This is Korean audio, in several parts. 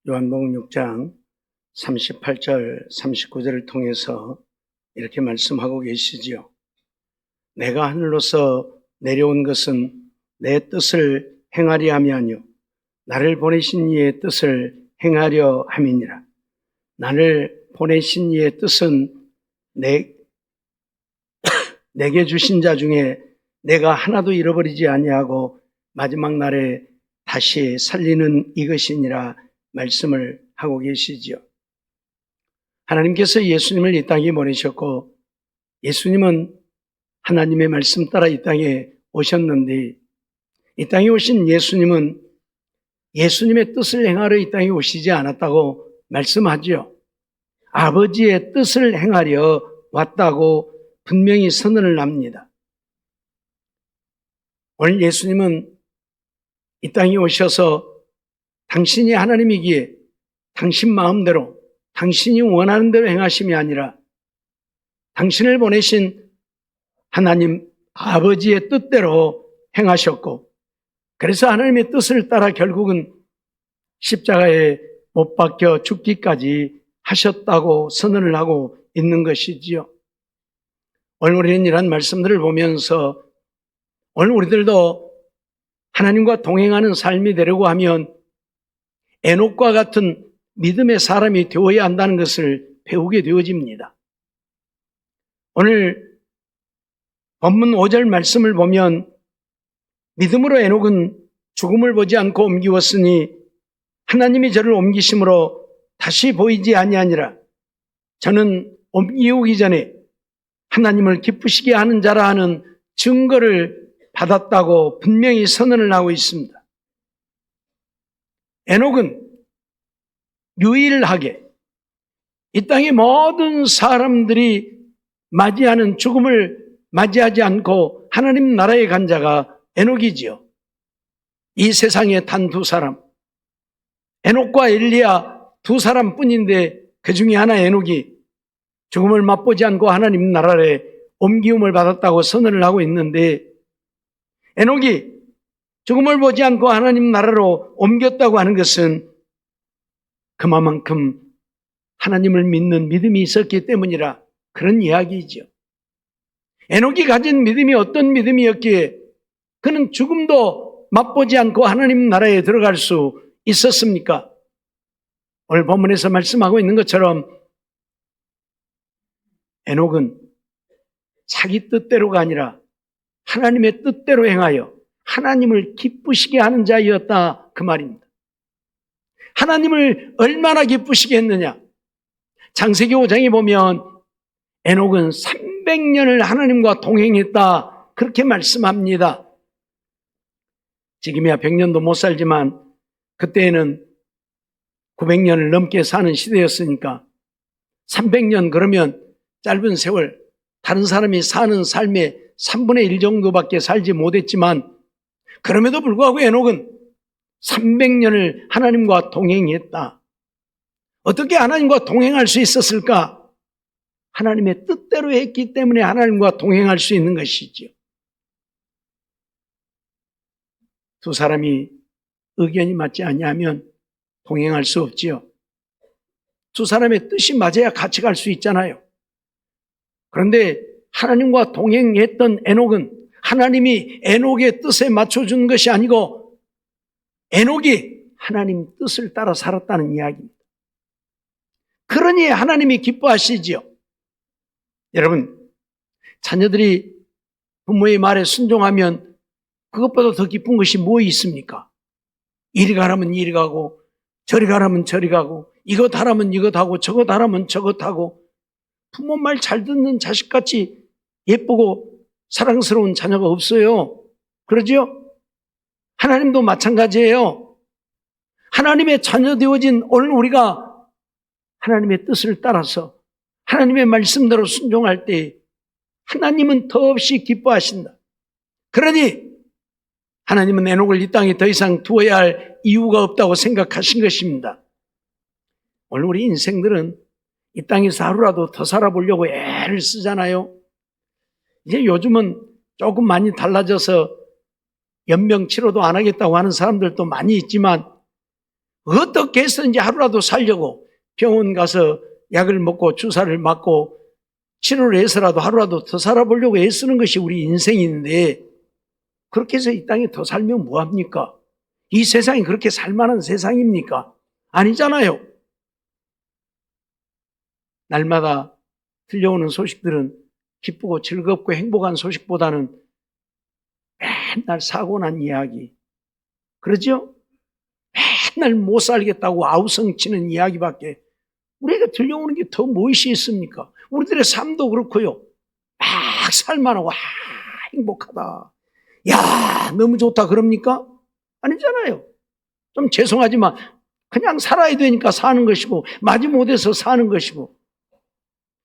요한복음 6장 38절, 39절을 통해서 이렇게 말씀하고 계시지요. 내가 하늘로서 내려온 것은 내 뜻을 행하려 함이 아니요 나를 보내신 이의 뜻을 행하려 함이니라. 나를 보내신 이의 뜻은 내게 주신 자 중에 내가 하나도 잃어버리지 아니하고 마지막 날에 다시 살리는 이것이니라 말씀을 하고 계시지요. 하나님께서 예수님을 이 땅에 보내셨고 예수님은 하나님의 말씀 따라 이 땅에 오셨는데 이 땅에 오신 예수님은 예수님의 뜻을 행하러 이 땅에 오시지 않았다고 말씀하지요. 아버지의 뜻을 행하려 왔다고 분명히 선언을 합니다. 오늘 예수님은 이 땅에 오셔서 당신이 하나님이기에 당신 마음대로 당신이 원하는 대로 행하심이 아니라 당신을 보내신 하나님 아버지의 뜻대로 행하셨고 그래서 하나님의 뜻을 따라 결국은 십자가에 못 박혀 죽기까지 하셨다고 선언을 하고 있는 것이지요. 오늘 우리는 이런 말씀들을 보면서 오늘 우리들도 하나님과 동행하는 삶이 되려고 하면 에녹과 같은 믿음의 사람이 되어야 한다는 것을 배우게 되어집니다. 오늘 본문 5절 말씀을 보면 믿음으로 에녹은 죽음을 보지 않고 옮기었으니 하나님이 저를 옮기심으로 다시 보이지 아니하니라. 저는 옮기오기 전에 하나님을 기쁘시게 하는 자라 하는 증거를 받았다고 분명히 선언을 하고 있습니다. 에녹은 유일하게 이 땅의 모든 사람들이 맞이하는 죽음을 맞이하지 않고 하나님 나라에 간 자가 에녹이지요. 이 세상에 단 두 사람, 에녹과 엘리야 두 사람뿐인데 그 중에 하나 에녹이 죽음을 맛보지 않고 하나님 나라에 옮기움을 받았다고 선언을 하고 있는데 에녹이 죽음을 보지 않고 하나님 나라로 옮겼다고 하는 것은 그만큼 하나님을 믿는 믿음이 있었기 때문이라 그런 이야기이죠. 에녹이 가진 믿음이 어떤 믿음이었기에 그는 죽음도 맛보지 않고 하나님 나라에 들어갈 수 있었습니까? 오늘 본문에서 말씀하고 있는 것처럼 에녹은 자기 뜻대로가 아니라 하나님의 뜻대로 행하여 하나님을 기쁘시게 하는 자였다 그 말입니다. 하나님을 얼마나 기쁘시게 했느냐. 창세기 5장에 보면 에녹은 300년을 하나님과 동행했다 그렇게 말씀합니다. 지금이야 100년도 못 살지만 그때에는 900년을 넘게 사는 시대였으니까 300년 그러면 짧은 세월 다른 사람이 사는 삶의 3분의 1 정도밖에 살지 못했지만 그럼에도 불구하고 에녹은 300년을 하나님과 동행했다. 어떻게 하나님과 동행할 수 있었을까? 하나님의 뜻대로 했기 때문에 하나님과 동행할 수 있는 것이죠. 두 사람이 의견이 맞지 아니하면 동행할 수 없지요. 두 사람의 뜻이 맞아야 같이 갈 수 있잖아요. 그런데 하나님과 동행했던 에녹은 하나님이 에녹의 뜻에 맞춰준 것이 아니고 에녹이 하나님 뜻을 따라 살았다는 이야기입니다. 그러니 하나님이 기뻐하시지요. 여러분, 자녀들이 부모의 말에 순종하면 그것보다 더 기쁜 것이 뭐 있습니까? 이리 가라면 이리 가고 저리 가라면 저리 가고 이것 하라면 이것 하고 저것 하라면 저것 하고 부모 말 잘 듣는 자식같이 예쁘고 사랑스러운 자녀가 없어요. 그러죠? 하나님도 마찬가지예요. 하나님의 자녀 되어진 오늘 우리가 하나님의 뜻을 따라서 하나님의 말씀대로 순종할 때 하나님은 더없이 기뻐하신다. 그러니 하나님은 에녹을 이 땅에 더 이상 두어야 할 이유가 없다고 생각하신 것입니다. 오늘 우리 인생들은 이 땅에서 하루라도 더 살아보려고 애를 쓰잖아요. 이제 요즘은 조금 많이 달라져서 연명 치료도 안 하겠다고 하는 사람들도 많이 있지만 어떻게 해서든지 하루라도 살려고 병원 가서 약을 먹고 주사를 맞고 치료를 해서라도 하루라도 더 살아보려고 애쓰는 것이 우리 인생인데, 그렇게 해서 이 땅에 더 살면 뭐합니까? 이 세상이 그렇게 살만한 세상입니까? 아니잖아요. 날마다 들려오는 소식들은 기쁘고 즐겁고 행복한 소식보다는 맨날 사고 난 이야기, 그러죠? 맨날 못 살겠다고 아우성치는 이야기밖에 우리가 들려오는 게 더 무엇이 있습니까? 우리들의 삶도 그렇고요. 막 살만하고 행복하다, 야 너무 좋다 그럽니까? 아니잖아요. 좀 죄송하지만 그냥 살아야 되니까 사는 것이고 마지못해서 사는 것이고,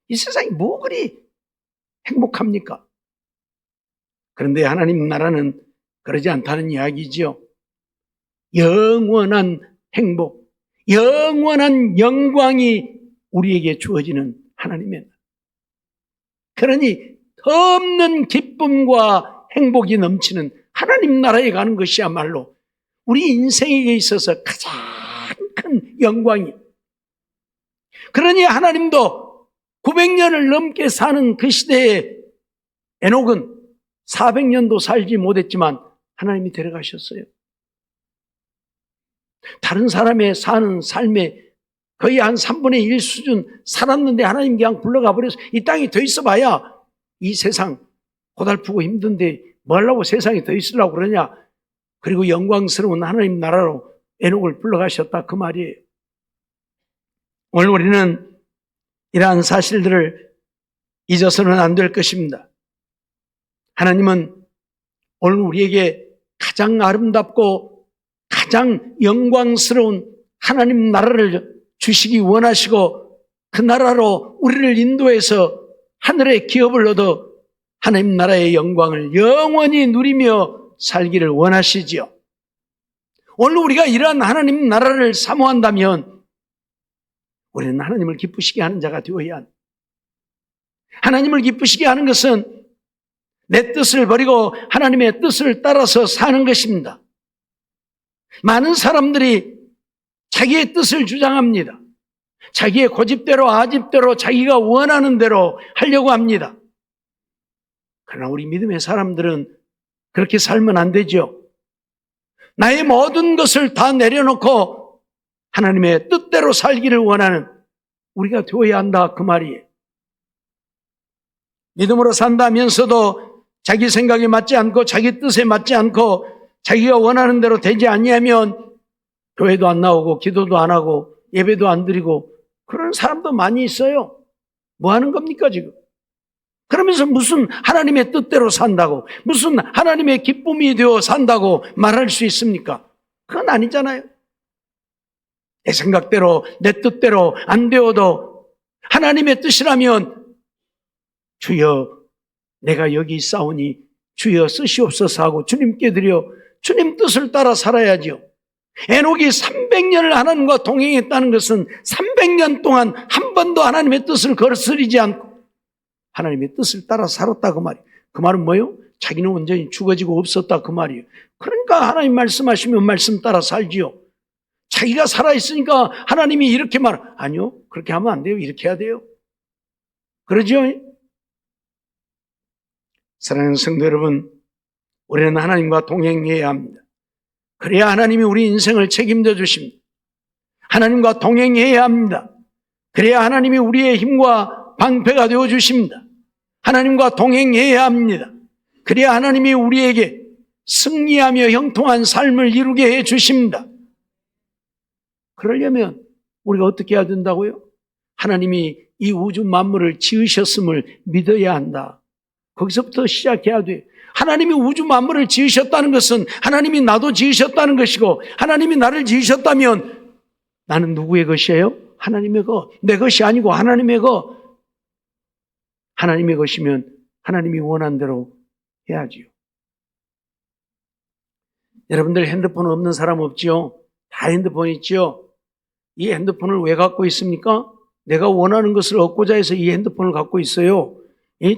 이 세상이 뭐 그리 행복합니까? 그런데 하나님 나라는 그러지 않다는 이야기지요. 영원한 행복, 영원한 영광이 우리에게 주어지는 하나님의 나라. 그러니 없는 기쁨과 행복이 넘치는 하나님 나라에 가는 것이야말로 우리 인생에게 있어서 가장 큰 영광이에요. 그러니 하나님도 900년을 넘게 사는 그 시대에 에녹은 400년도 살지 못했지만 하나님이 데려가셨어요. 다른 사람의 사는 삶에 거의 한 3분의 1 수준 살았는데 하나님 그냥 불러가 버려서 이 땅에 더 있어 봐야 이 세상 고달프고 힘든데 뭐 하려고 세상에 더 있으려고 그러냐. 그리고 영광스러운 하나님 나라로 에녹을 불러가셨다 그 말이에요. 오늘 우리는 이러한 사실들을 잊어서는 안 될 것입니다. 하나님은 오늘 우리에게 가장 아름답고 가장 영광스러운 하나님 나라를 주시기 원하시고, 그 나라로 우리를 인도해서 하늘의 기업을 얻어 하나님 나라의 영광을 영원히 누리며 살기를 원하시지요. 오늘 우리가 이러한 하나님 나라를 사모한다면 우리는 하나님을 기쁘시게 하는 자가 되어야 한다. 하나님을 기쁘시게 하는 것은 내 뜻을 버리고 하나님의 뜻을 따라서 사는 것입니다. 많은 사람들이 자기의 뜻을 주장합니다. 자기의 고집대로 아집대로 자기가 원하는 대로 하려고 합니다. 그러나 우리 믿음의 사람들은 그렇게 살면 안 되죠. 나의 모든 것을 다 내려놓고 하나님의 뜻대로 살기를 원하는 우리가 되어야 한다 그 말이에요. 믿음으로 산다면서도 자기 생각에 맞지 않고 자기 뜻에 맞지 않고 자기가 원하는 대로 되지 아니하면 교회도 안 나오고 기도도 안 하고 예배도 안 드리고 그런 사람도 많이 있어요. 뭐 하는 겁니까 지금? 그러면서 무슨 하나님의 뜻대로 산다고, 무슨 하나님의 기쁨이 되어 산다고 말할 수 있습니까? 그건 아니잖아요. 내 생각대로 내 뜻대로 안 되어도 하나님의 뜻이라면 주여 내가 여기 있사오니 주여 쓰시옵소서 하고 주님께 드려 주님 뜻을 따라 살아야죠. 에녹이 300년을 하나님과 동행했다는 것은 300년 동안 한 번도 하나님의 뜻을 거스르지 않고 하나님의 뜻을 따라 살았다 그 말이에요. 그 말은 뭐예요? 자기는 온전히 죽어지고 없었다 그 말이에요. 그러니까 하나님 말씀하시면 말씀 따라 살지요. 자기가 살아있으니까 하나님이 이렇게 아니요, 그렇게 하면 안 돼요. 이렇게 해야 돼요. 그러죠? 사랑하는 성도 여러분, 우리는 하나님과 동행해야 합니다. 그래야 하나님이 우리 인생을 책임져 주십니다. 하나님과 동행해야 합니다. 그래야 하나님이 우리의 힘과 방패가 되어 주십니다. 하나님과 동행해야 합니다. 그래야 하나님이 우리에게 승리하며 형통한 삶을 이루게 해 주십니다. 그러려면 우리가 어떻게 해야 된다고요? 하나님이 이 우주 만물을 지으셨음을 믿어야 한다. 거기서부터 시작해야 돼. 하나님이 우주 만물을 지으셨다는 것은 하나님이 나도 지으셨다는 것이고, 하나님이 나를 지으셨다면 나는 누구의 것이에요? 하나님의 것. 내 것이 아니고 하나님의 것. 하나님의 것이면 하나님이 원하는 대로 해야지요. 여러분들 핸드폰 없는 사람 없지요? 다 핸드폰 있지요? 이 핸드폰을 왜 갖고 있습니까? 내가 원하는 것을 얻고자 해서 이 핸드폰을 갖고 있어요.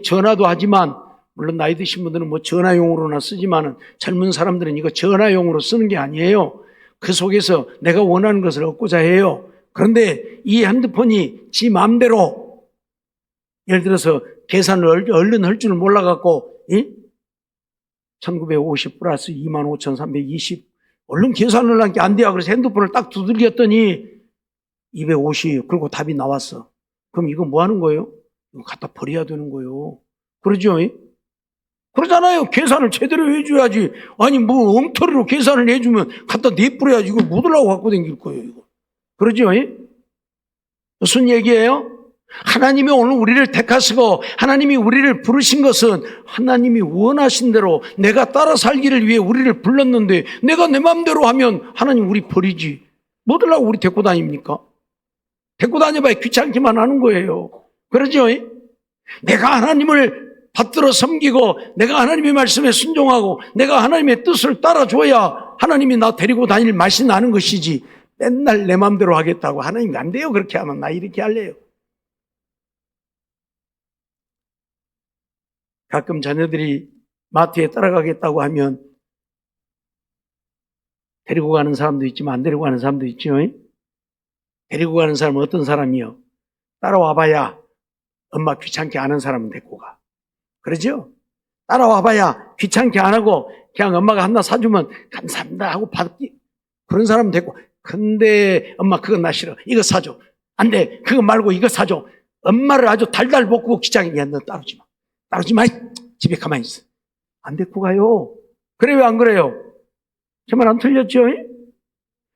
전화도 하지만, 물론 나이 드신 분들은 뭐 전화용으로나 쓰지만은 젊은 사람들은 이거 전화용으로 쓰는 게 아니에요. 그 속에서 내가 원하는 것을 얻고자 해요. 그런데 이 핸드폰이 지 마음대로, 예를 들어서 계산을 얼른 할 줄 몰라갖고 1950 플러스 25,320 얼른 계산을 한 게 안 돼요. 그래서 핸드폰을 딱 두들겼더니 250 그리고 답이 나왔어. 그럼 이거 뭐 하는 거예요? 이거 갖다 버려야 되는 거예요. 그러죠? 그러잖아요. 계산을 제대로 해줘야지. 아니 뭐 엉터리로 계산을 해주면 갖다 내뿌려야지. 이거 못 하려고 갖고 다닐 거예요. 이거. 그러죠? 무슨 얘기예요? 하나님이 오늘 우리를 택하시고 하나님이 우리를 부르신 것은 하나님이 원하신 대로 내가 따라 살기를 위해 우리를 불렀는데 내가 내 마음대로 하면 하나님 우리 버리지. 뭐 하려고 우리 데리고 다닙니까? 데리고 다녀봐야 귀찮기만 하는 거예요. 그러죠? 내가 하나님을 받들어 섬기고 내가 하나님의 말씀에 순종하고 내가 하나님의 뜻을 따라줘야 하나님이 나 데리고 다닐 맛이 나는 것이지 맨날 내 마음대로 하겠다고 하나님 안 돼요. 그렇게 하면 나 이렇게 할래요. 가끔 자녀들이 마트에 따라가겠다고 하면 데리고 가는 사람도 있지만 안 데리고 가는 사람도 있죠. 데리고 가는 사람은 어떤 사람이요? 따라와봐야 엄마 귀찮게 안 하는 사람은 데리고 가. 그러죠? 따라와봐야 귀찮게 안 하고 그냥 엄마가 하나 사주면 감사합니다 하고 받기. 그런 사람은 데리고. 근데 엄마 그건 나 싫어. 이거 사줘. 안 돼. 그거 말고 이거 사줘. 엄마를 아주 달달 볶고 귀찮게. 야, 너 따르지 마. 따르지 마. 집에 가만히 있어. 안 데리고 가요. 그래 왜 안 그래요? 제 말 안 틀렸죠?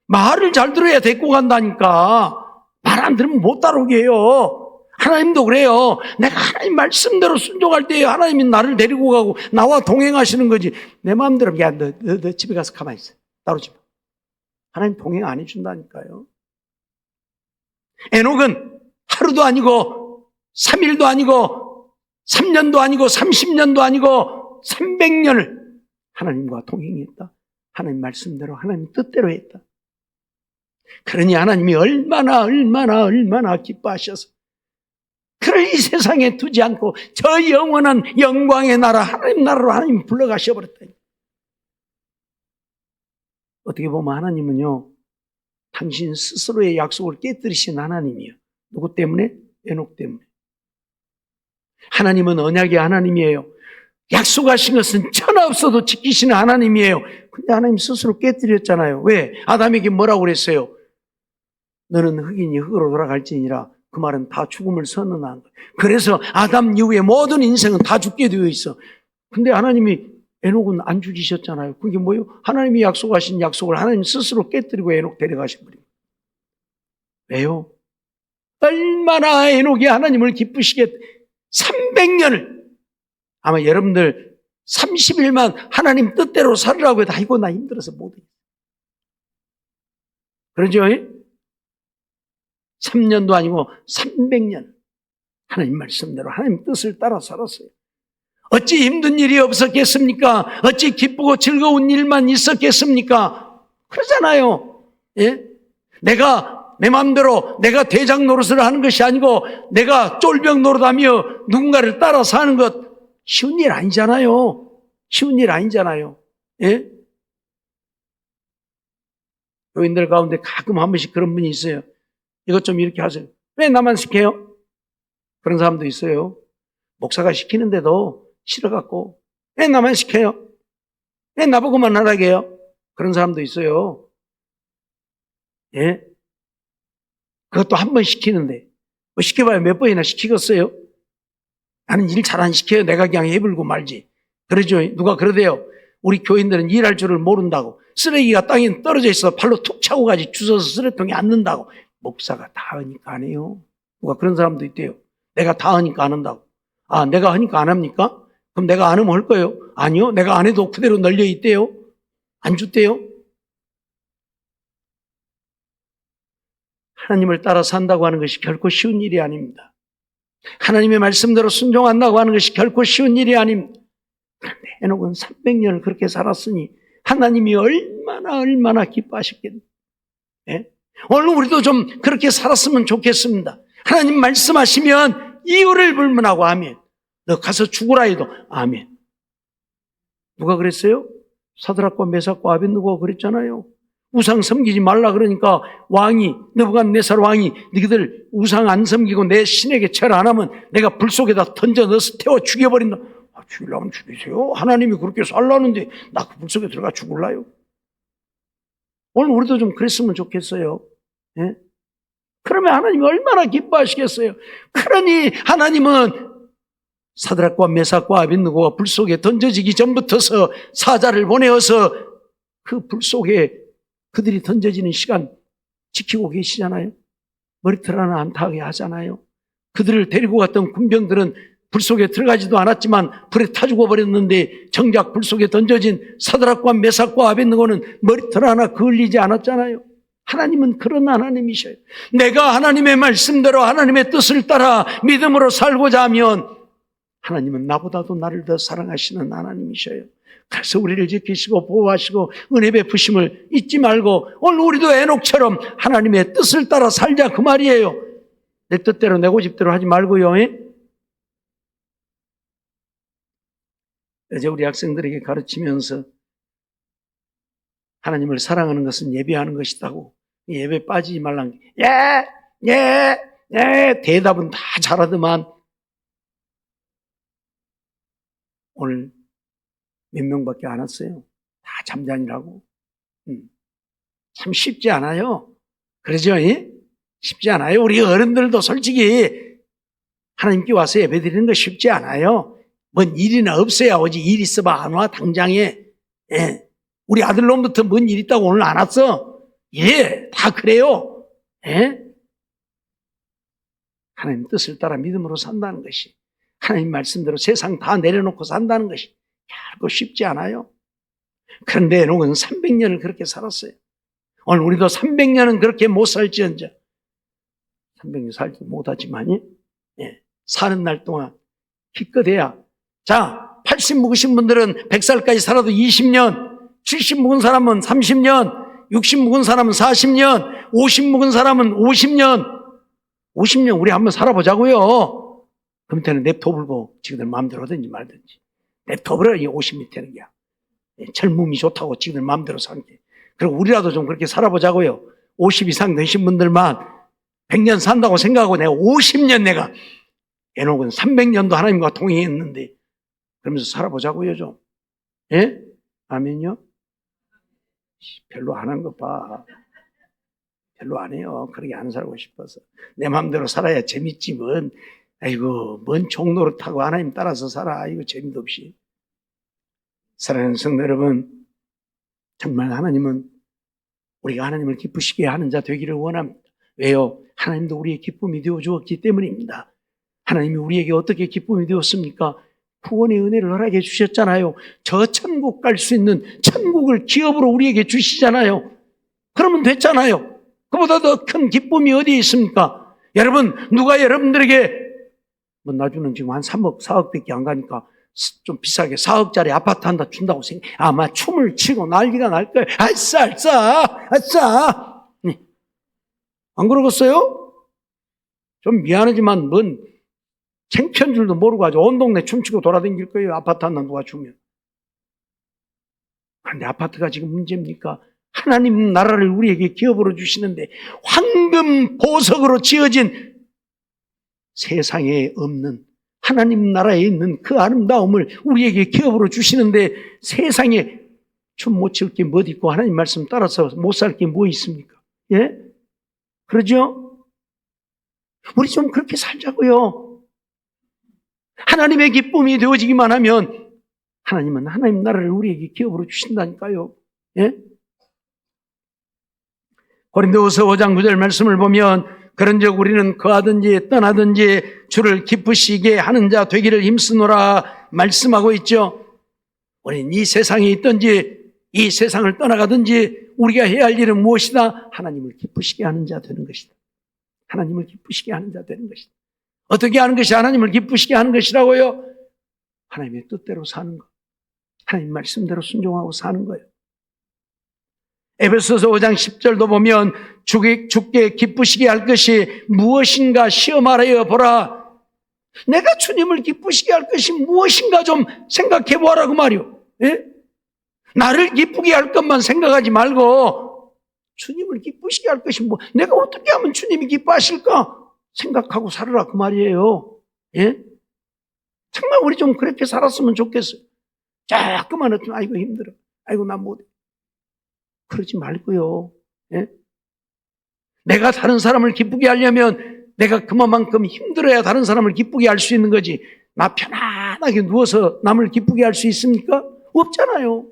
말을 잘 들어야 데리고 간다니까. 말 안 들으면 못 따르게 해요. 하나님도 그래요. 내가 하나님 말씀대로 순종할 때 하나님이 나를 데리고 가고 나와 동행하시는 거지. 내 마음대로 야, 너 집에 가서 가만히 있어. 따르지 마. 하나님 동행 안 해준다니까요. 에녹은 하루도 아니고 3일도 아니고 3년도 아니고 30년도 아니고 300년을 하나님과 동행했다. 하나님 말씀대로 하나님 뜻대로 했다. 그러니 하나님이 얼마나 기뻐하셔서 그를 이 세상에 두지 않고 저 영원한 영광의 나라 하나님 나라로 하나님 불러가셔버렸다. 어떻게 보면 하나님은요, 당신 스스로의 약속을 깨뜨리신 하나님이에요. 누구 때문에? 에녹 때문에. 하나님은 언약의 하나님이에요. 약속하신 것은 천하 없어도 지키시는 하나님이에요. 근데 하나님 스스로 깨뜨렸잖아요. 왜? 아담에게 뭐라고 그랬어요? 너는 흙이니 흙으로 돌아갈지니라. 그 말은 다 죽음을 선언한 거예요. 그래서 아담 이후에 모든 인생은 다 죽게 되어 있어. 근데 하나님이 에녹은 안 죽이셨잖아요. 그게 뭐예요? 하나님이 약속하신 약속을 하나님 스스로 깨뜨리고 에녹 데려가신 거예요. 왜요? 얼마나 에녹이 하나님을 기쁘시게 300년을 아마 여러분들 30일만 하나님 뜻대로 살으라고 해도 아이고 나 힘들어서 못해. 그러죠? 3년도 아니고 300년 하나님 말씀대로 하나님 뜻을 따라 살았어요. 어찌 힘든 일이 없었겠습니까? 어찌 기쁘고 즐거운 일만 있었겠습니까? 그러잖아요. 예? 내가 내 마음대로 내가 대장 노릇을 하는 것이 아니고 내가 쫄병 노릇하며 누군가를 따라 사는 것 쉬운 일 아니잖아요. 쉬운 일 아니잖아요. 예? 교인들 가운데 가끔 한 번씩 그런 분이 있어요. 이것 좀 이렇게 하세요. 왜 나만 시켜요? 그런 사람도 있어요. 목사가 시키는데도 싫어갖고 왜 나만 시켜요? 왜 나보고만 하라게 해요? 그런 사람도 있어요. 예? 그것도 한 번 시키는데 뭐 시켜봐야 몇 번이나 시키겠어요? 나는 일 잘 안 시켜요. 내가 그냥 해불고 말지. 그러죠. 누가 그러대요. 우리 교인들은 일할 줄을 모른다고. 쓰레기가 땅에 떨어져 있어 발로 툭 차고 가지 주워서 쓰레기통에 앉는다고. 목사가 다 하니까 안 해요. 누가 그런 사람도 있대요. 내가 다 하니까 안 한다고. 아, 내가 하니까 안 합니까? 그럼 내가 안 하면 할 거예요? 아니요. 내가 안 해도 그대로 널려 있대요. 안 줬대요. 하나님을 따라 산다고 하는 것이 결코 쉬운 일이 아닙니다. 하나님의 말씀대로 순종한다고 하는 것이 결코 쉬운 일이 아닙니다. 그런데 에녹은 300년을 그렇게 살았으니 하나님이 얼마나 기뻐하셨겠는데. 예? 오늘 우리도 좀 그렇게 살았으면 좋겠습니다. 하나님 말씀하시면 이유를 불문하고 아멘. 너 가서 죽으라 해도 아멘. 누가 그랬어요? 사드락과 메삭과 아벳느고가 그랬잖아요. 우상 섬기지 말라 그러니까 왕이, 느부갓네살 왕이 너희들 우상 안 섬기고 내 신에게 절 안 하면 내가 불 속에다 던져 넣어서 태워 죽여버린다. 죽이려면 죽이세요. 하나님이 그렇게 살라는데 나 그 불 속에 들어가 죽을라요? 오늘 우리도 좀 그랬으면 좋겠어요. 예? 그러면 하나님이 얼마나 기뻐하시겠어요. 그러니 하나님은 사드락과 메삭과 아벳느고가 불 속에 던져지기 전부터서 사자를 보내어서 그 불 속에 그들이 던져지는 시간 지키고 계시잖아요. 머리털 하나 안 타게 하잖아요. 그들을 데리고 갔던 군병들은 불 속에 들어가지도 않았지만 불에 타 죽어버렸는데 정작 불 속에 던져진 사드락과 메삭과 아벳느고는 머리털 하나 그을리지 않았잖아요. 하나님은 그런 하나님이셔요. 내가 하나님의 말씀대로 하나님의 뜻을 따라 믿음으로 살고자 하면 하나님은 나보다도 나를 더 사랑하시는 하나님이셔요. 그래서 우리를 지키시고 보호하시고 은혜 베푸심을 잊지 말고 오늘 우리도 에녹처럼 하나님의 뜻을 따라 살자 그 말이에요. 내 뜻대로 내 고집대로 하지 말고요. 이제 우리 학생들에게 가르치면서 하나님을 사랑하는 것은 예배하는 것이다고, 예배 빠지지 말라는 게 대답은 다 잘하더만 오늘 몇 명밖에 안 왔어요. 다 잠자니라고. 참 쉽지 않아요. 그러죠? 쉽지 않아요. 우리 어른들도 솔직히 하나님께 와서 예배드리는 거 쉽지 않아요. 뭔 일이나 없어야 오지. 일 있어봐 안 와 당장에. 우리 아들놈부터 뭔 일 있다고 오늘 안 왔어? 다 그래요. 하나님 뜻을 따라 믿음으로 산다는 것이, 하나님 말씀대로 세상 다 내려놓고 산다는 것이 결코 쉽지 않아요. 그런데 에녹은 300년을 그렇게 살았어요. 오늘 우리도 300년은 그렇게 못 살지언정, 300년 살지 못하지만 사는 날 동안 기껏해야, 자 80 먹으신 분들은 100살까지 살아도 20년, 70 먹은 사람은 30년, 60 먹은 사람은 40년, 50 먹은 사람은 50년. 50년 우리 한번 살아보자고요. 그 밑에는 냅둬 불고 지그들 마음대로 하든지 말든지 냅둬 버려. 이 50 밑에는 그냥 젊음이 좋다고 지그들 마음대로 살게. 그리고 우리라도 좀 그렇게 살아보자고요. 50 이상 되신 분들만 100년 산다고 생각하고 내가 50년 내가, 에녹은 300년도 하나님과 동행했는데 그러면서 살아보자고요 좀. 아멘요? 별로 안 한 거 봐. 별로 안 해요. 그렇게 안 살고 싶어서. 내 마음대로 살아야 재밌지 뭔. 아이고 뭔 종로를 타고 하나님 따라서 살아. 이거 재미도 없이. 사랑하는 성도 여러분, 정말 하나님은 우리가 하나님을 기쁘시게 하는 자 되기를 원합니다. 왜요? 하나님도 우리의 기쁨이 되어 주었기 때문입니다. 하나님이 우리에게 어떻게 기쁨이 되었습니까? 구원의 은혜를 허락해 주셨잖아요. 저 천국 갈 수 있는 천국을 기업으로 우리에게 주시잖아요. 그러면 됐잖아요. 그보다 더 큰 기쁨이 어디에 있습니까? 여러분, 누가 여러분들에게 뭐 나주는 지금 한 3억, 4억밖에 안 가니까 좀 비싸게 4억짜리 아파트 한다 준다고 생각해. 아마 춤을 치고 난리가 날 거예요. 아싸, 아싸, 아싸. 안 그러겠어요? 좀 미안하지만 뭔 창피한 줄도 모르고 아주 온 동네 춤추고 돌아다닐 거예요. 아파트 하나 누가 주면. 그런데 아파트가 지금 문제입니까? 하나님 나라를 우리에게 기업으로 주시는데 황금 보석으로 지어진 세상에 없는 하나님 나라에 있는 그 아름다움을 우리에게 기업으로 주시는데 세상에 춤 못 출 게 뭐 있고 하나님 말씀 따라서 못 살 게 뭐 있습니까? 그러죠? 우리 좀 그렇게 살자고요. 하나님의 기쁨이 되어지기만 하면 하나님은 하나님 나라를 우리에게 기업으로 주신다니까요. 고린도후서 5장 9절 말씀을 보면 그런즉 우리는 거하든지 떠나든지 주를 기쁘시게 하는 자 되기를 힘쓰노라 말씀하고 있죠. 우리는 이 세상에 있든지 이 세상을 떠나가든지 우리가 해야 할 일은 무엇이다? 하나님을 기쁘시게 하는 자 되는 것이다. 하나님을 기쁘시게 하는 자 되는 것이다. 어떻게 하는 것이 하나님을 기쁘시게 하는 것이라고요? 하나님의 뜻대로 사는 것, 하나님 말씀대로 순종하고 사는 거예요. 에베소서 5장 10절도 보면 주께 기쁘시게 할 것이 무엇인가 시험하여 보라. 내가 주님을 기쁘시게 할 것이 무엇인가 좀 생각해 보라고 말이요. 나를 기쁘게 할 것만 생각하지 말고 주님을 기쁘시게 할 것이 뭐, 내가 어떻게 하면 주님이 기뻐하실까? 생각하고 살으라, 그 말이에요. 예? 정말 우리 좀 그렇게 살았으면 좋겠어요. 자꾸만 어쩌면, 아이고, 힘들어. 아이고, 난 못해. 그러지 말고요. 예? 내가 다른 사람을 기쁘게 하려면 내가 그만큼 힘들어야 다른 사람을 기쁘게 할 수 있는 거지. 나 편안하게 누워서 남을 기쁘게 할 수 있습니까? 없잖아요.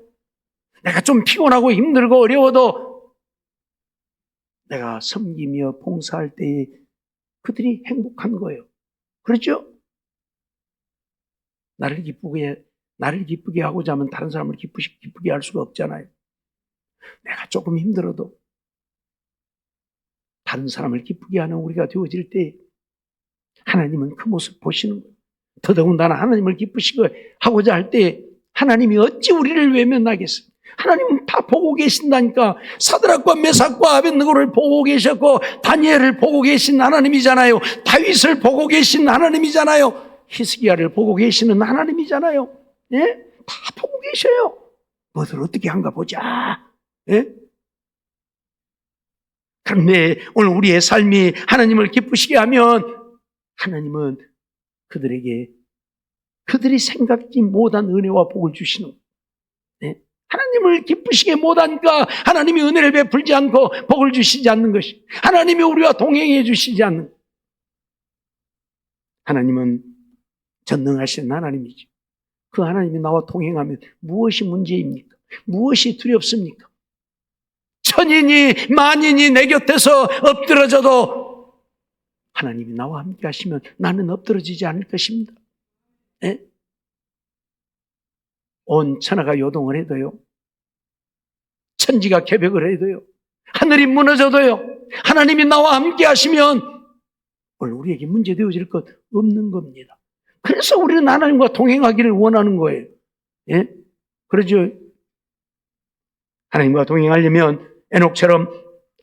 내가 좀 피곤하고 힘들고 어려워도 내가 섬기며 봉사할 때에 그들이 행복한 거예요. 그렇죠? 나를 기쁘게 하고자 하면 다른 사람을 기쁘게 할 수가 없잖아요. 내가 조금 힘들어도 다른 사람을 기쁘게 하는 우리가 되어질 때 하나님은 그 모습 보시는 거예요. 더더군다나 하나님을 기쁘시게 하고자 할 때 하나님이 어찌 우리를 외면하겠어요? 하나님은 다 보고 계신다니까. 사드락과 메삭과 아벳느고를 보고 계셨고 다니엘을 보고 계신 하나님이잖아요. 다윗을 보고 계신 하나님이잖아요. 히스기야를 보고 계시는 하나님이잖아요. 예? 다 보고 계셔요. 너들 어떻게 한가 보자. 예? 그런데 오늘 우리의 삶이 하나님을 기쁘시게 하면 하나님은 그들이 생각지 못한 은혜와 복을 주시는 거예요. 네? 하나님을 기쁘시게 못하니까 하나님이 은혜를 베풀지 않고 복을 주시지 않는 것이, 하나님이 우리와 동행해 주시지 않는 것. 하나님은 전능하신 하나님이죠. 그 하나님이 나와 동행하면 무엇이 문제입니까? 무엇이 두렵습니까? 천인이 만인이 내 곁에서 엎드러져도 하나님이 나와 함께 하시면 나는 엎드러지지 않을 것입니다. 네? 온 천하가 요동을 해도요, 천지가 개벽을 해도요, 하늘이 무너져도요, 하나님이 나와 함께 하시면 오늘 우리에게 문제 되어질 것 없는 겁니다. 그래서 우리는 하나님과 동행하기를 원하는 거예요. 예? 그러죠. 하나님과 동행하려면 에녹처럼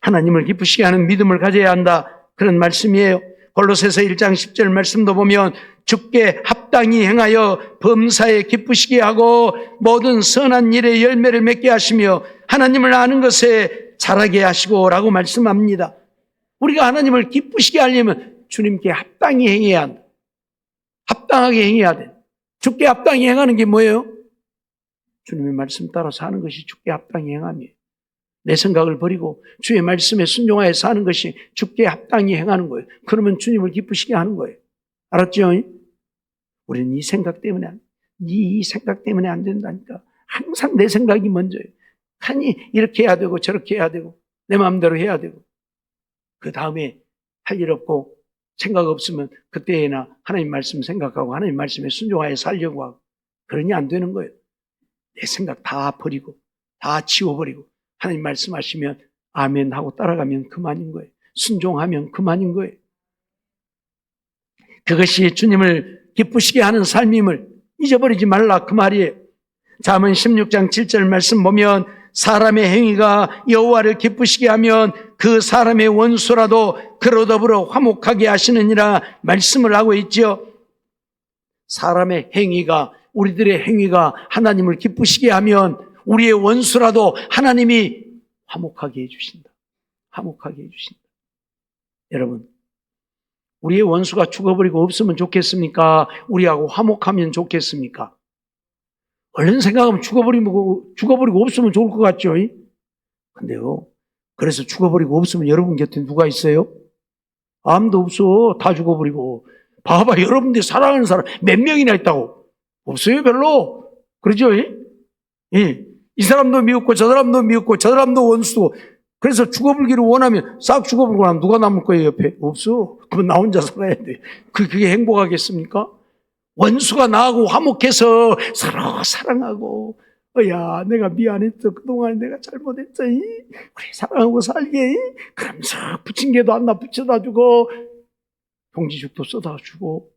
하나님을 기쁘시게 하는 믿음을 가져야 한다, 그런 말씀이에요. 골로새서 1장 10절 말씀도 보면 주께 합당히 행하여 범사에 기쁘시게 하고 모든 선한 일에 열매를 맺게 하시며 하나님을 아는 것에 자라게 하시고 라고 말씀합니다. 우리가 하나님을 기쁘시게 하려면 주님께 합당히 행해야 한다. 합당하게 행해야 돼. 주께 합당히 행하는 게 뭐예요? 주님의 말씀 따라 사는 것이 주께 합당히 행함이에요. 내 생각을 버리고 주의 말씀에 순종하여 사는 것이 주께 합당히 행하는 거예요. 그러면 주님을 기쁘시게 하는 거예요. 알았죠? 우리는 이 생각 때문에 안 된다니까. 항상 내 생각이 먼저예요. 아니 이렇게 해야 되고 저렇게 해야 되고 내 마음대로 해야 되고, 그 다음에 할 일 없고 생각 없으면 그때나 하나님 말씀 생각하고 하나님 말씀에 순종하여 살려고 하고, 그러니 안 되는 거예요. 내 생각 다 버리고 다 지워버리고 하나님 말씀하시면 아멘 하고 따라가면 그만인 거예요. 순종하면 그만인 거예요. 그것이 주님을 기쁘시게 하는 삶임을 잊어버리지 말라, 그 말이에요. 잠언 16장 7절 말씀 보면 사람의 행위가 여호와를 기쁘시게 하면 그 사람의 원수라도 그로 더불어 화목하게 하시느니라 말씀을 하고 있죠. 사람의 행위가, 우리들의 행위가 하나님을 기쁘시게 하면 우리의 원수라도 하나님이 화목하게 해주신다. 화목하게 해주신다. 여러분, 우리의 원수가 죽어버리고 없으면 좋겠습니까? 우리하고 화목하면 좋겠습니까? 얼른 생각하면 죽어버리고 없으면 좋을 것 같죠? 근데요, 그래서 죽어버리고 없으면 여러분 곁에 누가 있어요? 아무도 없어. 다 죽어버리고. 봐봐, 여러분들이 사랑하는 사람 몇 명이나 있다고? 없어요, 별로. 그러죠? 이 사람도 미웠고 저 사람도 미웠고 저 사람도 원수고, 그래서 죽어버리기를 원하면 싹 죽어버리고 나면 누가 남을 거예요, 옆에? 없어. 그럼 나 혼자 살아야 돼. 그게 행복하겠습니까? 원수가 나하고 화목해서 서로 사랑하고, 야, 내가 미안했어. 그동안 내가 잘못했어. 그래, 사랑하고 살게. 그러면서 부침개도 하나 부쳐다 주고, 동지죽도 써다 주고,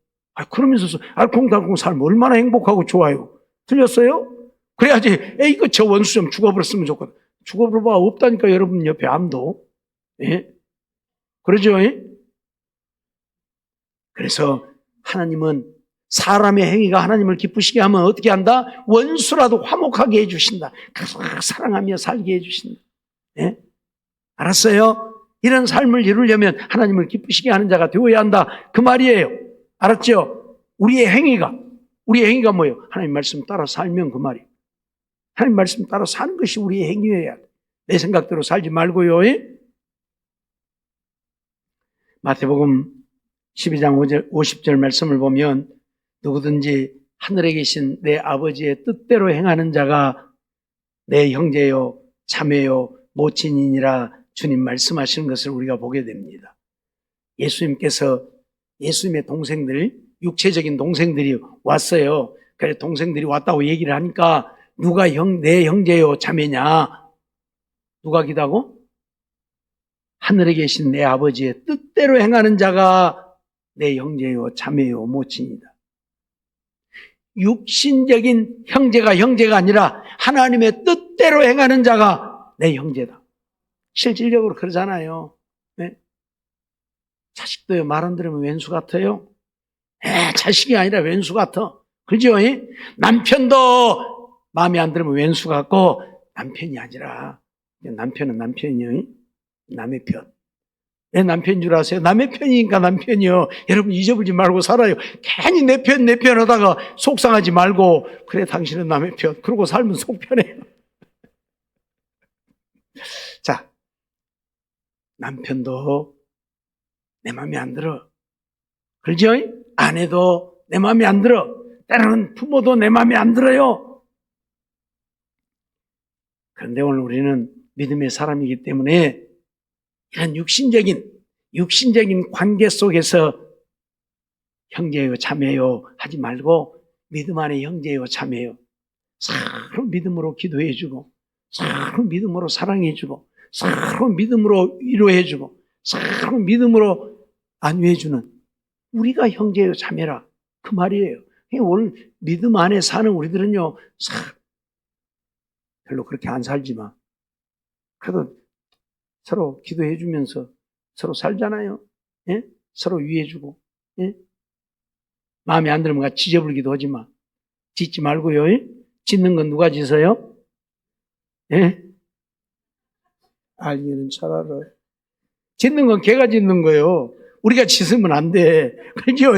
그러면서 알콩달콩 살면 얼마나 행복하고 좋아요. 틀렸어요? 그래야지, 이거 저 원수 좀 죽어버렸으면 좋거든. 죽어버려봐. 없다니까, 여러분 옆에 암도. 예? 그러죠? 그래서 하나님은 사람의 행위가 하나님을 기쁘시게 하면 어떻게 한다? 원수라도 화목하게 해주신다. 사랑하며 살게 해주신다. 예? 알았어요? 이런 삶을 이루려면 하나님을 기쁘시게 하는 자가 되어야 한다. 그 말이에요. 알았죠? 우리의 행위가 뭐예요? 하나님 말씀 따라 살면 그 말이에요. 하나님 말씀 따라 사는 것이 우리의 행위여야 돼. 내 생각대로 살지 말고요. 마태복음 12장 50절 말씀을 보면 누구든지 하늘에 계신 내 아버지의 뜻대로 행하는 자가 내 형제요 자매요 모친이니라 주님 말씀하시는 것을 우리가 보게 됩니다. 예수님께서 예수님의 동생들, 육체적인 동생들이 왔어요. 그래 동생들이 왔다고 얘기를 하니까 누가 내 형제요 자매냐? 누가 기다고? 하늘에 계신 내 아버지의 뜻대로 행하는 자가 내 형제요 자매요 모친이다. 육신적인 형제가 아니라 하나님의 뜻대로 행하는 자가 내 형제다. 실질적으로 그러잖아요. 네? 자식도요, 말 안 들으면 왼수 같아요. 자식이 아니라 왼수 같아. 그죠? 남편도 마음에 안 들으면 왼수 같고, 남편이 아니라, 남편은 남편이요. 남의 편. 내 남편인 줄 아세요? 남의 편이니까 남편이요. 여러분 잊어버리지 말고 살아요. 괜히 내 편 하다가 속상하지 말고, 그래, 당신은 남의 편. 그러고 살면 속 편해요. 자, 남편도 내 마음에 안 들어. 그렇죠? 아내도 내 마음에 안 들어. 때로는 부모도 내 마음에 안 들어요. 그런데 오늘 우리는 믿음의 사람이기 때문에 이런 육신적인 관계 속에서 형제요, 자매요 하지 말고 믿음 안에 형제요, 자매요. 서로 믿음으로 기도해주고, 서로 믿음으로 사랑해주고, 서로 믿음으로 위로해주고, 서로 믿음으로 안위해주는 우리가 형제요, 자매라. 그 말이에요. 오늘 믿음 안에 사는 우리들은요, 별로 그렇게 안 살지만, 그래도 서로 기도해주면서 서로 살잖아요. 예? 서로 위해주고, 예? 마음에 안 들면 같이 지저불기도 하지만, 짓지 말고요. 예? 짓는 건 누가 짓어요? 예? 알기는 잘 알아요. 짓는 건 걔가 짓는 거예요. 우리가 짓으면 안 돼. 그죠?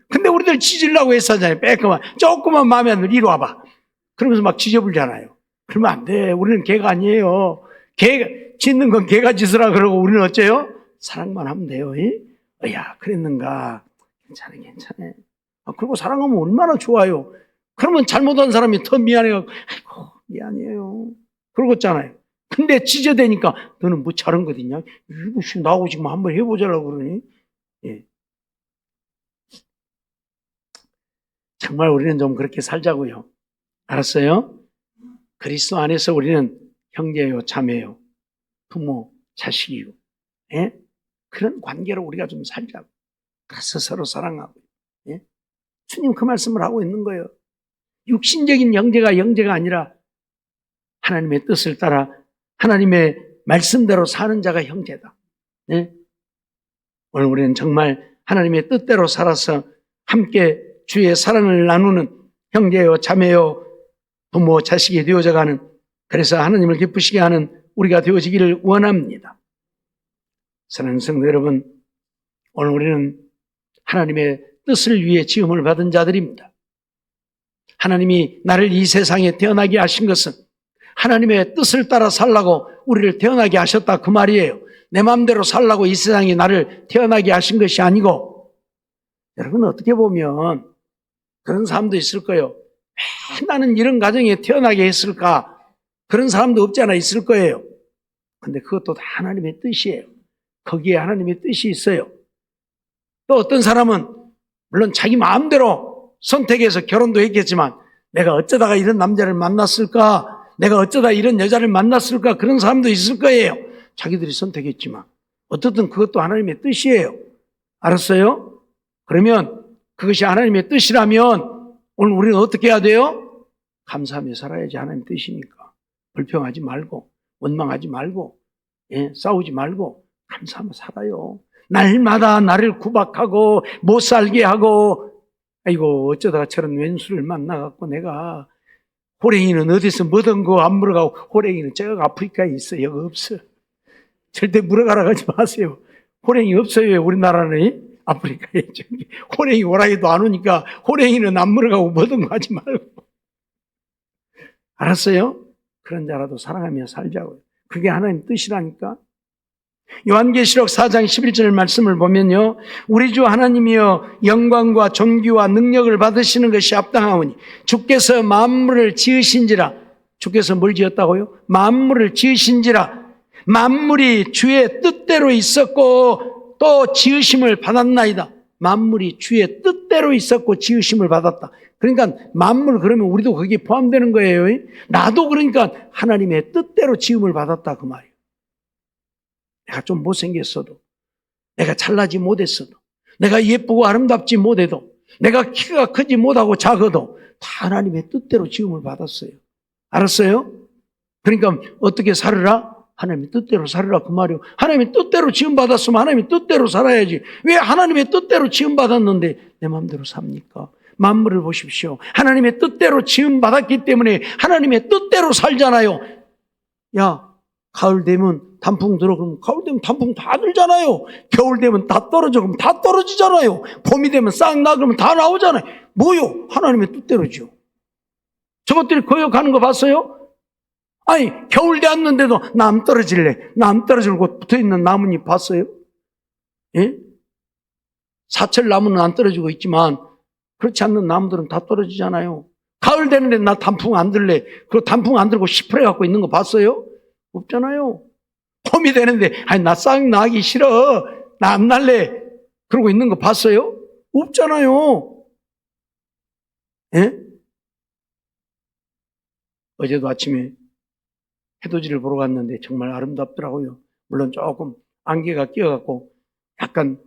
근데 우리들 지으려고 했었잖아요. 빼끔만. 조금만 마음에 안 들면 이리 와봐. 그러면서 막 지저불잖아요. 그러면 안 돼. 우리는 걔가 아니에요. 짓는 건 걔가 짓으라 그러고 우리는 어째요? 사랑만 하면 돼요. 야, 그랬는가? 괜찮아. 그리고 사랑하면 얼마나 좋아요. 그러면 잘못한 사람이 더 미안해요. 아이고, 미안해요. 그러겠잖아요. 근데 찢어대니까 너는 뭐 잘한 것 있냐? 이거 나하고 지금 한번 해보자라고 그러니? 예. 정말 우리는 좀 그렇게 살자고요. 알았어요? 그리스도 안에서 우리는 형제요, 자매요, 부모, 자식이요. 예? 그런 관계로 우리가 좀 살자고. 그래서 서로 사랑하고. 예? 주님 그 말씀을 하고 있는 거예요. 육신적인 형제가 아니라 하나님의 뜻을 따라 하나님의 말씀대로 사는 자가 형제다. 네? 오늘 우리는 정말 하나님의 뜻대로 살아서 함께 주의 사랑을 나누는 형제요, 자매요, 부모, 자식이 되어져가는, 그래서 하나님을 기쁘시게 하는 우리가 되어지기를 원합니다. 사랑하는 성도 여러분, 오늘 우리는 하나님의 뜻을 위해 지음을 받은 자들입니다. 하나님이 나를 이 세상에 태어나게 하신 것은 하나님의 뜻을 따라 살라고 우리를 태어나게 하셨다 그 말이에요. 내 마음대로 살라고 이 세상에 나를 태어나게 하신 것이 아니고, 여러분 어떻게 보면 그런 사람도 있을 거예요. 왜 나는 이런 가정에 태어나게 했을까? 그런 사람도 없지 않아 있을 거예요. 근데 그것도 다 하나님의 뜻이에요. 거기에 하나님의 뜻이 있어요. 또 어떤 사람은 물론 자기 마음대로 선택해서 결혼도 했겠지만 내가 어쩌다가 이런 남자를 만났을까? 내가 어쩌다 이런 여자를 만났을까? 그런 사람도 있을 거예요. 자기들이 선택했지만 어떻든 그것도 하나님의 뜻이에요. 알았어요? 그러면 그것이 하나님의 뜻이라면 오늘 우리는 어떻게 해야 돼요? 감사하며 살아야지. 하나님의 뜻이니까. 불평하지 말고, 원망하지 말고, 싸우지 말고 감사하며 살아요. 날마다 나를 구박하고 못 살게 하고, 아이고 어쩌다가 저런 왼수를 만나갖고 내가, 호랭이는 어디서 뭐든 거 안 물어가고, 호랭이는 저 아프리카에 있어. 여기 없어. 절대 물어가라 하지 마세요. 호랭이 없어요. 우리나라는. 아프리카에 저기 호랭이 오라이도 안 오니까 호랭이는 안 물어가고 뭐든 하지 말고. 알았어요? 그런 자라도 사랑하며 살자고요. 그게 하나님 뜻이라니까. 요한계시록 4장 11절 말씀을 보면요, 우리 주 하나님이여 영광과 존귀와 능력을 받으시는 것이 합당하오니 주께서 만물을 지으신지라. 주께서 뭘 지었다고요? 만물을 지으신지라. 만물이 주의 뜻대로 있었고 또 지으심을 받았나이다. 만물이 주의 뜻대로 있었고 지으심을 받았다. 그러니까 만물 그러면 우리도 거기에 포함되는 거예요. 나도 그러니까 하나님의 뜻대로 지음을 받았다 그 말이에요. 내가 좀 못생겼어도, 내가 잘나지 못했어도, 내가 예쁘고 아름답지 못해도, 내가 키가 크지 못하고 작아도 다 하나님의 뜻대로 지음을 받았어요. 알았어요? 그러니까 어떻게 살으라? 하나님의 뜻대로 살으라 그 말이요. 하나님의 뜻대로 지음받았으면 하나님의 뜻대로 살아야지. 왜 하나님의 뜻대로 지음받았는데 내 마음대로 삽니까? 만물을 보십시오. 하나님의 뜻대로 지음받았기 때문에 하나님의 뜻대로 살잖아요. 야, 가을 되면 단풍 들어 그러면 가을 되면 단풍 다 들잖아요. 겨울 되면 다 떨어져 그러면 다 떨어지잖아요. 봄이 되면 싹 나 그러면 다 나오잖아요. 뭐요? 하나님의 뜻대로죠. 저것들이 거역하는 거 봤어요? 아니, 겨울 되었는데도 남 떨어질래. 남 떨어지고 붙어있는 나뭇잎 봤어요? 예? 사철 나무는 안 떨어지고 있지만 그렇지 않는 나무들은 다 떨어지잖아요. 가을 되는데 나 단풍 안 들래. 그 단풍 안 들고 시퍼래 갖고 있는 거 봤어요? 없잖아요. 봄이 되는데 아니 나 싹 나기 싫어. 나 안 날래. 그러고 있는 거 봤어요? 없잖아요. 예? 어제도 아침에 해돋이를 보러 갔는데 정말 아름답더라고요. 물론 조금 안개가 끼어갖고 약간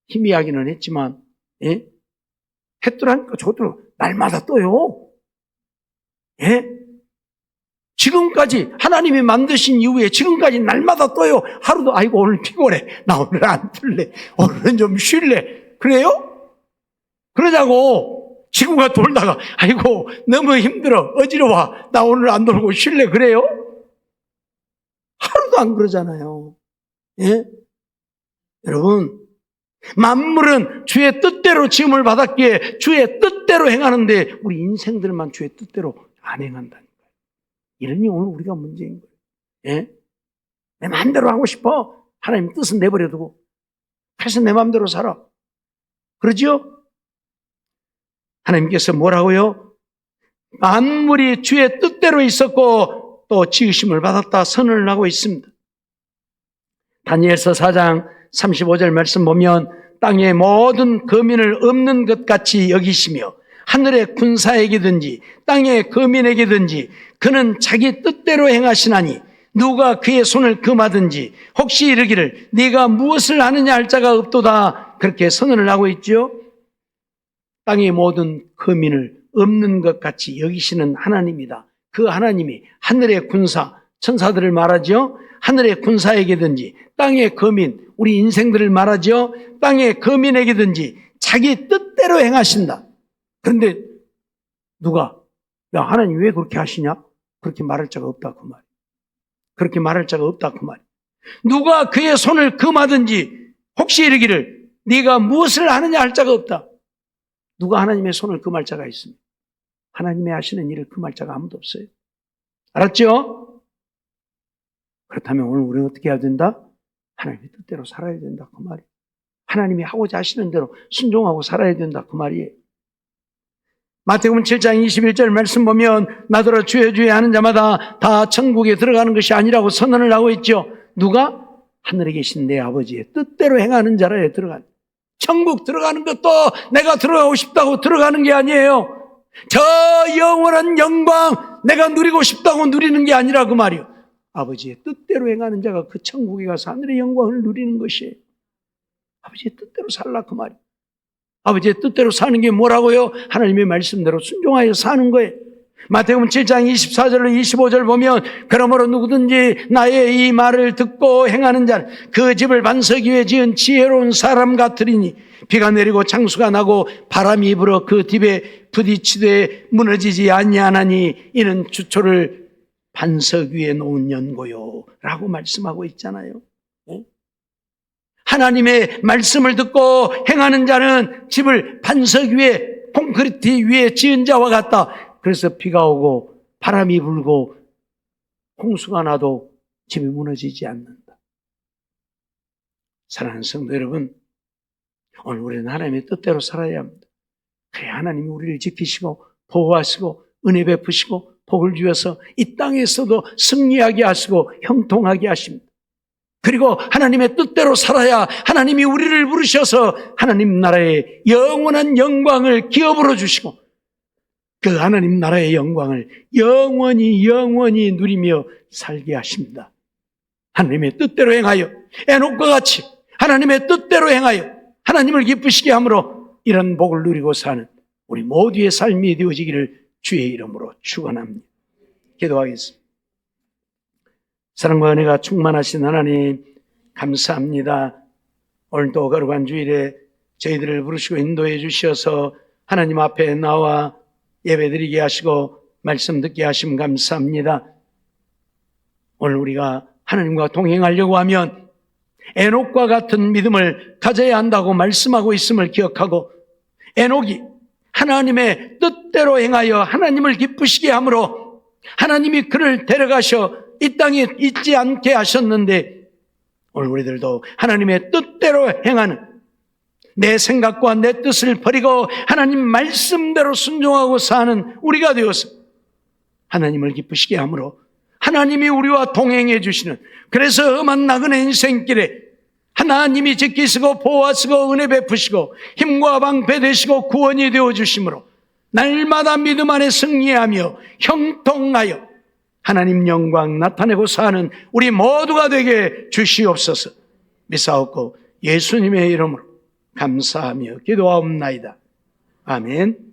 희미하기는 했지만, 예? 해 뜨라니까 저도 날마다 떠요. 예? 지금까지 하나님이 만드신 이후에 지금까지 날마다 떠요. 하루도 아이고 오늘 피곤해. 나 오늘 안 뜰래. 오늘은 좀 쉴래. 그래요? 그러자고 지구가 돌다가 아이고 너무 힘들어. 어지러워. 나 오늘 안 돌고 쉴래. 그래요? 하루도 안 그러잖아요. 예? 여러분, 만물은 주의 뜻대로 지음을 받았기에 주의 뜻대로 행하는데 우리 인생들만 주의 뜻대로 안 행한다니까요. 이러니 오늘 우리가 문제인 거예요. 예? 내 마음대로 하고 싶어. 하나님 뜻은 내버려 두고. 그래서 내 마음대로 살아. 그러죠? 하나님께서 뭐라고요? 만물이 주의 뜻대로 있었고 또 지으심을 받았다 선언을 하고 있습니다. 다니엘서 4장 35절 말씀 보면 땅의 모든 거민을 없는 것 같이 여기시며 하늘의 군사에게든지 땅의 거민에게든지 그는 자기 뜻대로 행하시나니 누가 그의 손을 금하든지 혹시 이르기를 네가 무엇을 하느냐 할 자가 없도다. 그렇게 선언을 하고 있죠. 땅의 모든 거민을 없는 것 같이 여기시는 하나님이다. 그 하나님이 하늘의 군사, 천사들을 말하죠. 하늘의 군사에게든지 땅의 거민, 우리 인생들을 말하죠. 땅의 거민에게든지 자기 뜻대로 행하신다. 그런데 누가 야 하나님 왜 그렇게 하시냐? 그렇게 말할 자가 없다 그 말. 그렇게 말할 자가 없다 그 말. 누가 그의 손을 금하든지 혹시 이르기를 네가 무엇을 하느냐 할 자가 없다. 누가 하나님의 손을 금할 자가 있습니다. 하나님의 하시는 일을 금할 자가 아무도 없어요. 알았죠? 그렇다면 오늘 우리는 어떻게 해야 된다? 하나님의 뜻대로 살아야 된다 그 말이에요. 하나님이 하고자 하시는 대로 순종하고 살아야 된다 그 말이에요. 마태복음 7장 21절 말씀 보면 나더러 주여 주여 하는 자마다 다 천국에 들어가는 것이 아니라고 선언을 하고 있죠. 누가? 하늘에 계신 내 아버지의 뜻대로 행하는 자라에 들어간. 천국 들어가는 것도 내가 들어가고 싶다고 들어가는 게 아니에요. 저 영원한 영광 내가 누리고 싶다고 누리는 게 아니라 그 말이요. 아버지의 뜻대로 행하는 자가 그 천국에 가서 하늘의 영광을 누리는 것이에요. 아버지의 뜻대로 살라 그 말이에요. 아버지의 뜻대로 사는 게 뭐라고요? 하나님의 말씀대로 순종하여 사는 거예요. 마태복음 7장 24절로 25절 보면 그러므로 누구든지 나의 이 말을 듣고 행하는 자는 그 집을 반석 위에 지은 지혜로운 사람 같으리니 비가 내리고 창수가 나고 바람이 불어 그 집에 부딪히되 무너지지 아니하나니 이는 주초를 반석 위에 놓은 연고요 라고 말씀하고 있잖아요. 하나님의 말씀을 듣고 행하는 자는 집을 반석 위에 콘크리트 위에 지은 자와 같다. 그래서 비가 오고 바람이 불고 홍수가 나도 집이 무너지지 않는다. 사랑하는 성도 여러분, 오늘 우리는 하나님의 뜻대로 살아야 합니다. 그래야 하나님이 우리를 지키시고 보호하시고 은혜 베푸시고 복을 주셔서 이 땅에서도 승리하게 하시고 형통하게 하십니다. 그리고 하나님의 뜻대로 살아야 하나님이 우리를 부르셔서 하나님 나라의 영원한 영광을 기업으로 주시고 그 하나님 나라의 영광을 영원히 누리며 살게 하십니다. 하나님의 뜻대로 행하여 에녹과 같이 하나님의 뜻대로 행하여 하나님을 기쁘시게 함으로 이런 복을 누리고 사는 우리 모두의 삶이 되어지기를 주의 이름으로 축원합니다. 기도하겠습니다. 사랑과 은혜가 충만하신 하나님 감사합니다. 오늘도 거룩한 주일에 저희들을 부르시고 인도해 주셔서 하나님 앞에 나와 예배드리게 하시고 말씀 듣게 하심 감사합니다. 오늘 우리가 하나님과 동행하려고 하면 에녹과 같은 믿음을 가져야 한다고 말씀하고 있음을 기억하고 에녹이 하나님의 뜻대로 행하여 하나님을 기쁘시게 함으로 하나님이 그를 데려가셔 이 땅에 있지 않게 하셨는데 오늘 우리들도 하나님의 뜻대로 행하는 내 생각과 내 뜻을 버리고 하나님 말씀대로 순종하고 사는 우리가 되어서 하나님을 기쁘시게 함으로 하나님이 우리와 동행해 주시는 그래서 험한 나그네 인생길에 하나님이 지키시고 보호하시고 은혜 베푸시고 힘과 방패 되시고 구원이 되어 주심으로 날마다 믿음 안에 승리하며 형통하여 하나님 영광 나타내고 사는 우리 모두가 되게 주시옵소서. 믿사옵고 예수님의 이름으로 감사하며 기도하옵나이다. 아멘.